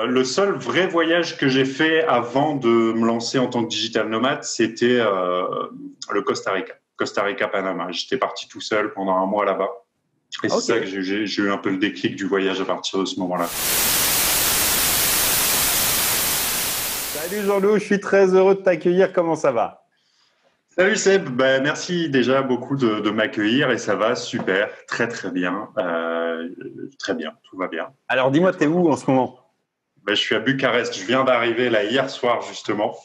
Le seul vrai voyage que j'ai fait avant de me lancer en tant que digital nomade, c'était le Costa Rica. Costa Rica-Panama. J'étais parti tout seul pendant un mois là-bas. Et c'est Ok. ça que j'ai eu un peu le déclic du voyage à partir de ce moment-là. Salut Jean-Loup, je suis très heureux de t'accueillir. Comment ça va? Salut Seb, merci déjà beaucoup de m'accueillir et ça va super, très très bien, très bien, tout va bien. Alors Et dis-moi, t'es toi? où en ce moment? Je suis à Bucarest, je viens d'arriver là hier soir justement.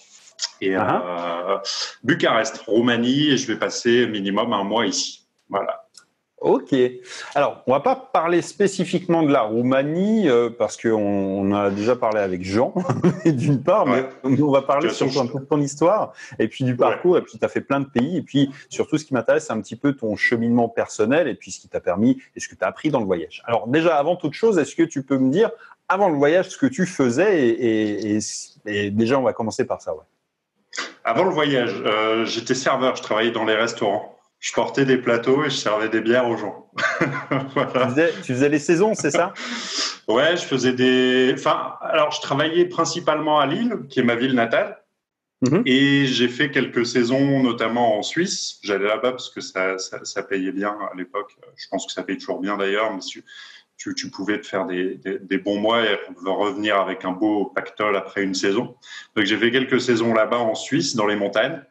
Et Hein. Bucarest, Roumanie, et je vais passer minimum un mois ici. Voilà. Ok. Alors, on va pas parler spécifiquement de la Roumanie parce qu'on a déjà parlé avec Jean, d'une part, Ouais. mais on va De toute parler façon, surtout un peu de ton histoire et puis du ouais. parcours. Et puis, tu as fait plein de pays. Et puis, surtout, ce qui m'intéresse, c'est un petit peu ton cheminement personnel et puis ce qui t'a permis et ce que tu as appris dans le voyage. Alors, déjà, avant toute chose, est-ce que tu peux me dire, avant le voyage, ce que tu faisais et déjà, on va commencer par ça. Ouais. Avant le voyage, j'étais serveur, je travaillais dans les restaurants. Je portais des plateaux et je servais des bières aux gens. Voilà. Tu faisais les saisons, c'est ça? Ouais, je faisais des. Enfin, alors je travaillais principalement à Lille, qui est ma ville natale, Mhm. et j'ai fait quelques saisons, notamment en Suisse. J'allais là-bas parce que ça payait bien à l'époque. Je pense que ça paye toujours bien d'ailleurs, mais tu pouvais te faire des bons mois et revenir avec un beau pactole après une saison. Donc j'ai fait quelques saisons là-bas en Suisse, dans les montagnes,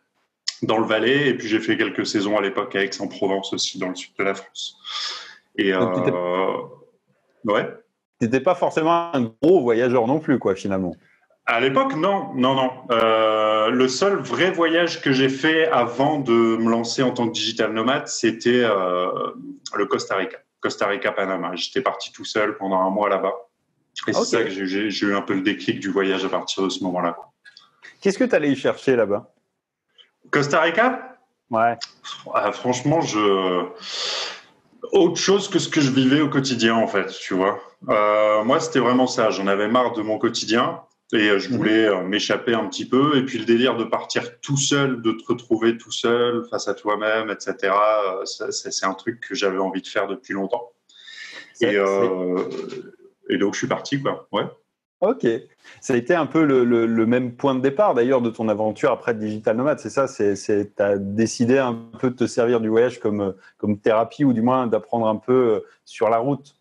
dans le Valais, et puis j'ai fait quelques saisons à l'époque à Aix-en-Provence aussi, dans le sud de la France. Et Donc, tu ouais. n'étais pas forcément un gros voyageur non plus, quoi, finalement. À l'époque, non, non, non. Le seul vrai voyage que j'ai fait avant de me lancer en tant que digital nomade, c'était le Costa Rica. Costa Rica-Panama. J'étais parti tout seul pendant un mois là-bas. Et c'est Ok. ça que j'ai eu un peu le déclic du voyage à partir de ce moment-là. Qu'est-ce que tu allais y chercher là-bas? Costa Rica, Ouais. franchement, autre chose que ce que je vivais au quotidien, en fait, tu vois. Moi, c'était vraiment ça. J'en avais marre de mon quotidien et je Mhm. voulais m'échapper un petit peu. Et puis le délire de partir tout seul, de te retrouver tout seul face à toi-même, etc. C'est un truc que j'avais envie de faire depuis longtemps. Et, C'est, c'est- euh, et donc, je suis parti, quoi. Ouais. Ok. Ça a été un peu le même point de départ d'ailleurs de ton aventure après Digital Nomade, c'est ça? Tu as décidé un peu de te servir du voyage comme thérapie ou du moins d'apprendre un peu sur la route.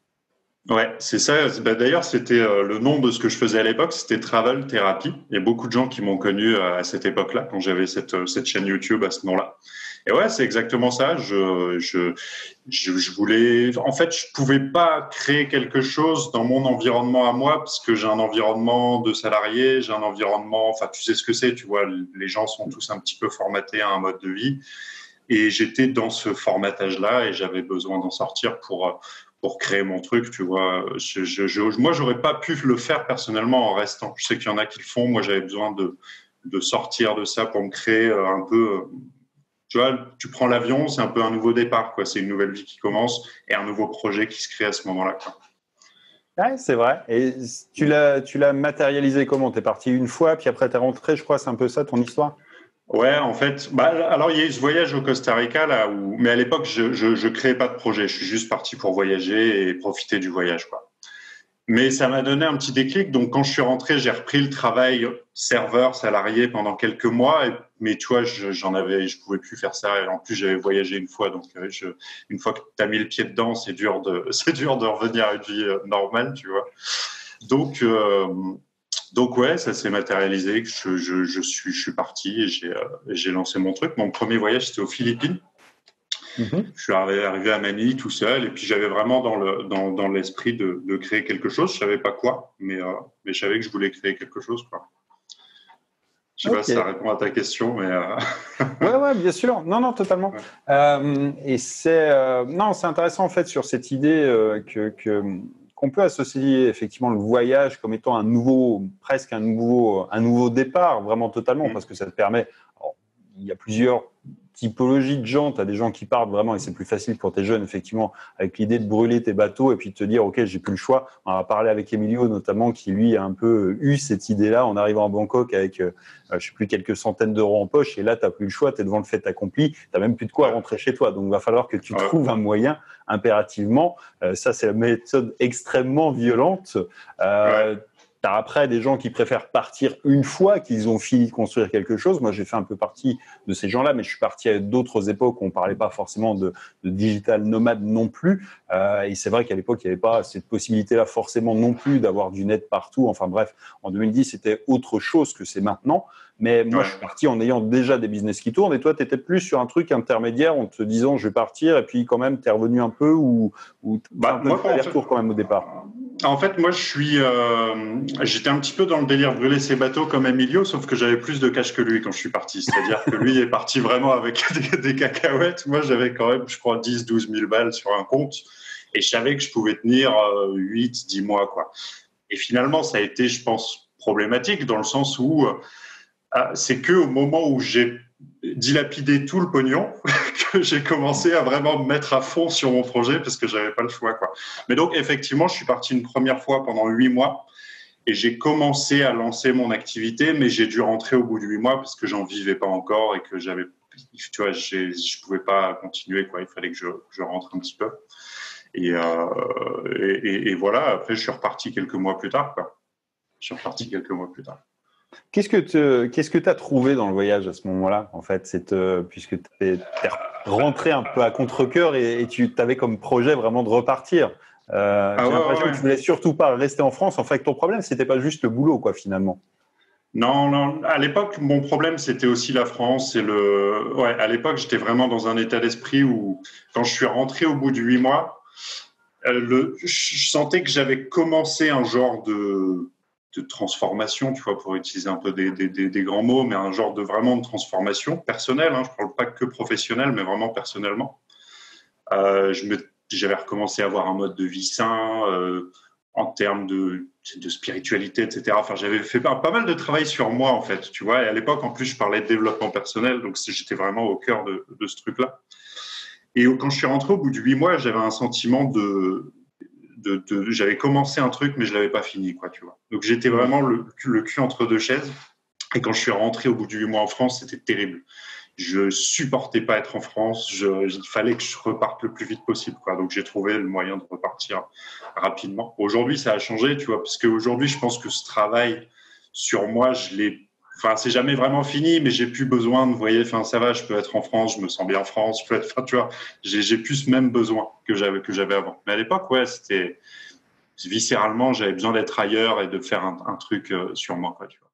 Ouais, c'est ça. D'ailleurs, c'était le nom de ce que je faisais à l'époque, c'était Travel Therapy. Il y a beaucoup de gens qui m'ont connu à cette époque-là, quand j'avais cette chaîne YouTube à ce nom-là. Et ouais, c'est exactement ça. Je voulais. En fait, je pouvais pas créer quelque chose dans mon environnement à moi, parce que j'ai un environnement de salarié, j'ai un environnement. Enfin, tu sais ce que c'est. Tu vois, les gens sont tous un petit peu formatés à un mode de vie. Et j'étais dans ce formatage-là et j'avais besoin d'en sortir pour créer mon truc, tu vois. Moi, j'aurais pas pu le faire personnellement en restant. Je sais qu'il y en a qui le font. Moi, j'avais besoin de sortir de ça pour me créer un peu. Tu vois, tu prends l'avion, c'est un peu un nouveau départ, quoi. C'est une nouvelle vie qui commence et un nouveau projet qui se crée à ce moment-là, quoi. Ouais, c'est vrai. Et tu l'as matérialisé comment? T'es parti une fois, puis après t'es rentré, je crois, c'est un peu ça ton histoire? Ouais, en fait, alors il y a eu ce voyage au Costa Rica là mais à l'époque je créais pas de projet, je suis juste parti pour voyager et profiter du voyage, quoi. Mais ça m'a donné un petit déclic. Donc, quand je suis rentré, j'ai repris le travail serveur, salarié pendant quelques mois. Mais tu vois, je pouvais plus faire ça. Et en plus, j'avais voyagé une fois. Donc, une fois que tu as mis le pied dedans, c'est dur de revenir à une vie normale, tu vois. Donc, euh, donc ouais, ça s'est matérialisé. Je suis parti et j'ai lancé mon truc. Mon premier voyage, c'était aux Philippines. Mhm. Je suis arrivé à Manille tout seul et puis j'avais vraiment dans l'esprit de créer quelque chose. Je savais pas quoi, mais je savais que je voulais créer quelque chose, quoi. Je sais pas Ok. si ça répond à ta question, mais Ouais, ouais, bien sûr. Non, non, totalement. ouais. Et non, c'est intéressant en fait sur cette idée qu'on peut associer effectivement le voyage comme étant presque un nouveau départ, vraiment totalement, parce que ça te permet. Alors, il y a plusieurs typologies de gens. Tu as des gens qui partent vraiment, et c'est plus facile quand tu es jeune, effectivement, avec l'idée de brûler tes bateaux et puis de te dire, OK, j'ai plus le choix. On va parler avec Emilio notamment, qui lui a un peu eu cette idée-là en arrivant à Bangkok avec je sais plus, quelques centaines d'euros en poche, et là, tu n'as plus le choix, tu es devant le fait accompli, tu n'as même plus de quoi Ouais. rentrer chez toi. Donc, il va falloir que tu Ouais. trouves un moyen impérativement. Ça, c'est la méthode extrêmement violente. Ouais. Euh, as après des gens qui préfèrent partir une fois qu'ils ont fini de construire quelque chose. Moi, j'ai fait un peu partie de ces gens-là, mais je suis parti à d'autres époques où on ne parlait pas forcément de digital nomade non plus. Et c'est vrai qu'à l'époque, il n'y avait pas cette possibilité-là forcément non plus d'avoir du net partout. Enfin bref, en 2010, c'était autre chose que c'est maintenant. Mais moi, je suis parti en ayant déjà des business qui tournent. Et toi, tu étais plus sur un truc intermédiaire en te disant, je vais partir. Et puis, quand même, tu es revenu un peu ou un peu de aller-retour quand même au départ. En fait, moi, j'étais un petit peu dans le délire brûler ses bateaux comme Emilio, sauf que j'avais plus de cash que lui quand je suis parti. C'est-à-dire que lui est parti vraiment avec des cacahuètes. Moi, j'avais quand même, je crois, 10-12 000 balles sur un compte. Et je savais que je pouvais tenir 8-10 mois, quoi. Et finalement, ça a été, je pense, problématique dans le sens où c'est qu'au moment où j'ai dilapidé tout le pognon que j'ai commencé à vraiment me mettre à fond sur mon projet parce que j'avais pas le choix, quoi. Mais donc, effectivement, je suis parti une première fois pendant 8 mois et j'ai commencé à lancer mon activité, mais j'ai dû rentrer au bout de 8 mois parce que j'en vivais pas encore et que j'avais, tu vois, je pouvais pas continuer, quoi. Il fallait que je rentre un petit peu. Et voilà, après, je suis reparti quelques mois plus tard, quoi. Qu'est-ce que tu as trouvé dans le voyage à ce moment-là, en fait, puisque tu es rentré un peu à contre-cœur et tu avais comme projet vraiment de repartir. J'ai l'impression que tu voulais surtout pas rester en France. En fait, ton problème, c'était pas juste le boulot, quoi, finalement. Non. À l'époque, mon problème, c'était aussi la France. À l'époque, j'étais vraiment dans un état d'esprit où, quand je suis rentré au bout de 8 mois, je sentais que j'avais commencé un genre de transformation, tu vois, pour utiliser un peu des grands mots, mais un genre vraiment de transformation personnelle. Je ne parle pas que professionnelle, mais vraiment personnellement. J'avais recommencé à avoir un mode de vie sain en termes de spiritualité, etc. Enfin, j'avais fait pas mal de travail sur moi, en fait, tu vois. Et à l'époque, en plus, je parlais de développement personnel, donc j'étais vraiment au cœur de ce truc-là. Et quand je suis rentré au bout de 8 mois, j'avais un sentiment j'avais commencé un truc, mais je l'avais pas fini, quoi, tu vois. Donc, j'étais vraiment le cul entre deux chaises. Et quand je suis rentré au bout de 8 mois en France, c'était terrible. Je supportais pas être en France. Il fallait que je reparte le plus vite possible, quoi. Donc, j'ai trouvé le moyen de repartir rapidement. Aujourd'hui, ça a changé, tu vois, parce qu'aujourd'hui, je pense que ce travail sur moi, c'est jamais vraiment fini, mais j'ai plus besoin de, vous voyez, ça va, je peux être en France, je me sens bien en France, tu vois, j'ai plus ce même besoin que j'avais avant. Mais à l'époque, ouais, c'était viscéralement, j'avais besoin d'être ailleurs et de faire un truc sur moi, quoi, tu vois.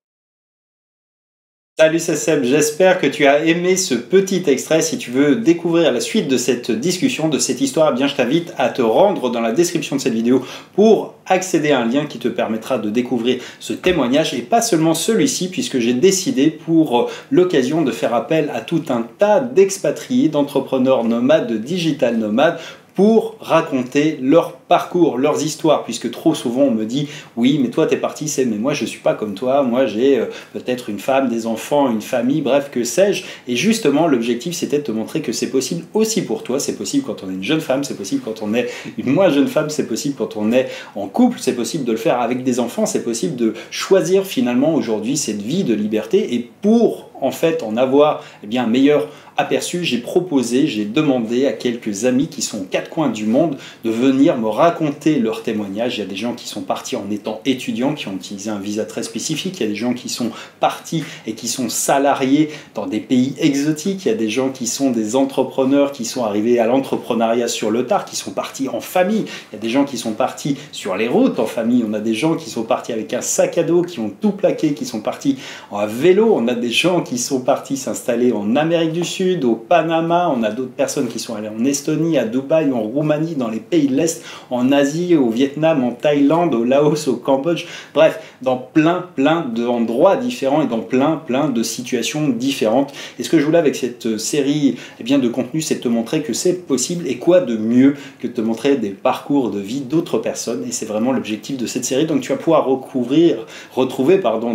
Salut, c'est Seb, j'espère que tu as aimé ce petit extrait. Si tu veux découvrir la suite de cette discussion, de cette histoire, eh bien, je t'invite à te rendre dans la description de cette vidéo pour accéder à un lien qui te permettra de découvrir ce témoignage et pas seulement celui-ci, puisque j'ai décidé pour l'occasion de faire appel à tout un tas d'expatriés, d'entrepreneurs nomades, de digital nomades, pour raconter leur parcours, leurs histoires, puisque trop souvent on me dit oui mais toi t'es parti, mais moi je suis pas comme toi, moi j'ai peut-être une femme, des enfants, une famille, bref que sais-je, et justement l'objectif c'était de te montrer que c'est possible aussi pour toi, c'est possible quand on est une jeune femme, c'est possible quand on est une moins jeune femme, c'est possible quand on est en couple, c'est possible de le faire avec des enfants, c'est possible de choisir finalement aujourd'hui cette vie de liberté, et pour en fait en avoir un meilleur aperçu, j'ai demandé à quelques amis qui sont aux quatre coins du monde de venir me raconter leurs témoignages. Il y a des gens qui sont partis en étant étudiants, qui ont utilisé un visa très spécifique. Il y a des gens qui sont partis et qui sont salariés dans des pays exotiques. Il y a des gens qui sont des entrepreneurs, qui sont arrivés à l'entrepreneuriat sur le tard, qui sont partis en famille. Il y a des gens qui sont partis sur les routes en famille. On a des gens qui sont partis avec un sac à dos, qui ont tout plaqué, qui sont partis à vélo. On a des gens qui sont partis s'installer en Amérique du Sud, au Panama, on a d'autres personnes qui sont allées en Estonie, à Dubaï, en Roumanie, dans les pays de l'Est, en Asie, au Vietnam, en Thaïlande, au Laos, au Cambodge, bref, dans plein d'endroits différents et dans plein de situations différentes. Et ce que je voulais avec cette série de contenu, c'est de te montrer que c'est possible, et quoi de mieux que de te montrer des parcours de vie d'autres personnes, et c'est vraiment l'objectif de cette série. Donc tu vas pouvoir retrouver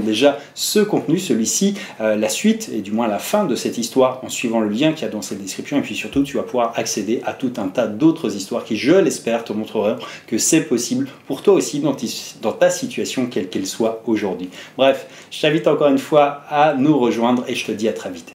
déjà ce contenu, celui-ci, la suite, et du moins la fin de cette histoire en suivant le lien qu'il y a dans cette description, et puis surtout tu vas pouvoir accéder à tout un tas d'autres histoires qui, je l'espère, te montreront que c'est possible pour toi aussi dans ta situation quelle qu'elle soit aujourd'hui. Bref, je t'invite encore une fois à nous rejoindre et je te dis à très vite.